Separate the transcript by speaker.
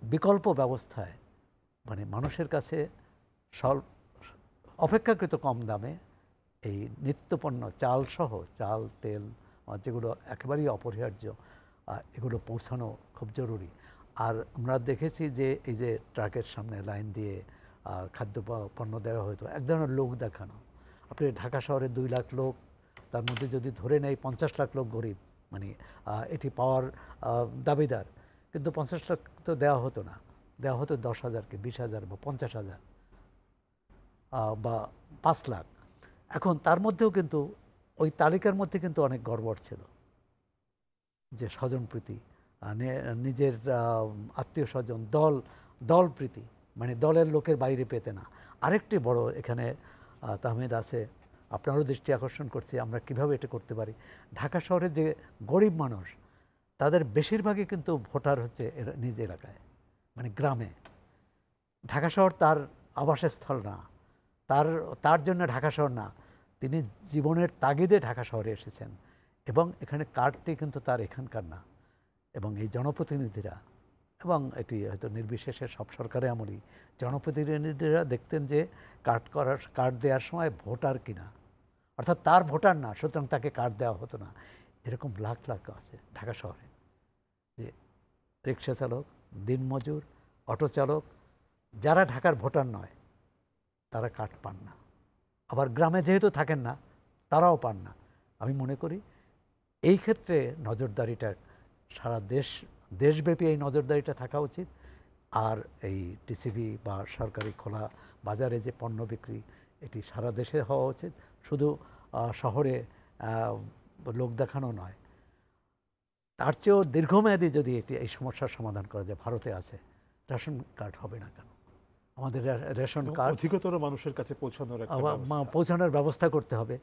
Speaker 1: বিকল্প ব্যবস্থায় মানে মানুষের কাছে অপেক্ষাকৃত কম দামে এই নিত্যপণ্য চালসহ চাল তেল যেগুলো একেবারেই অপরিহার্য এগুলো পৌঁছানো খুব জরুরি। আর আমরা দেখেছি যে এই যে ট্রাকের সামনে লাইন দিয়ে খাদ্য পণ্য দেওয়া হতো এক ধরনের লোক দেখানো। আপনি ঢাকা শহরে 2 লাখ লোক, তার মধ্যে যদি ধরে নেই 50 লাখ লোক গরিব, মানে এটি পাওয়ার দাবিদার, কিন্তু 50 লাখ তো দেওয়া হতো না, দেওয়া হতো 10,000কে, 20,000 বা 50,000 বা 5 লাখ। এখন তার মধ্যেও কিন্তু ওই তালিকার মধ্যে কিন্তু অনেক গড়বড় ছিল, যে স্বজনপ্রীতি, নিজের আত্মীয় স্বজন, দলপ্রীতি, মানে দলের লোকের বাইরে পেতে না। আরেকটি বড় এখানে তাহমিদ আছে, আপনারও দৃষ্টি আকর্ষণ করছি, আমরা কিভাবে এটা করতে পারি। ঢাকা শহরের যে গরিব মানুষ তাদের বেশিরভাগই কিন্তু ভোটার হচ্ছে নিজ এলাকায়, মানে গ্রামে। ঢাকা শহর তার আবাসস্থল না, তার জন্য ঢাকা শহর না, তিনি জীবনের তাগিদে ঢাকা শহরে এসেছেন এবং এখানে কার্ডটি কিন্তু তার এখানকার না। এবং এই জনপ্রতিনিধিরা, এবং এটি হয়তো নির্বিশেষে সব সরকারে আমলই, জনপ্রতিনিধিরা দেখতেন যে কার্ড দেওয়ার সময় ভোটার কিনা, অর্থাৎ তার ভোটার না, সুতরাং তাকে কার্ড দেওয়া হতো না। এরকম লাখ লাখ আছে ঢাকা শহরে, যে রিক্সা চালক, দিনমজুর, অটো চালক, যারা ঢাকার ভোটার নয় তারা কার্ড পান না। আবার গ্রামে যেহেতু থাকেন না তারাও পান না। আমি মনে করি এই ক্ষেত্রে নজরদারিটা সারা দেশব্যাপী এই নজরদারিটা থাকা উচিত। আর এই টিসিবি বা সরকারি খোলা বাজারে যে পণ্য বিক্রি, এটি সারা দেশে হওয়া উচিত, শুধু শহরে লোক দেখানো নয়। তার চেয়েও দীর্ঘমেয়াদী যদি এটি এই সমস্যার সমাধান করা যায়, ভারতে আছে, রেশন কার্ড হবে না কেন? আমাদের রেশন কার্ড
Speaker 2: অধিকতর মানুষের কাছে পৌঁছানোর ব্যবস্থা
Speaker 1: করতে হবে।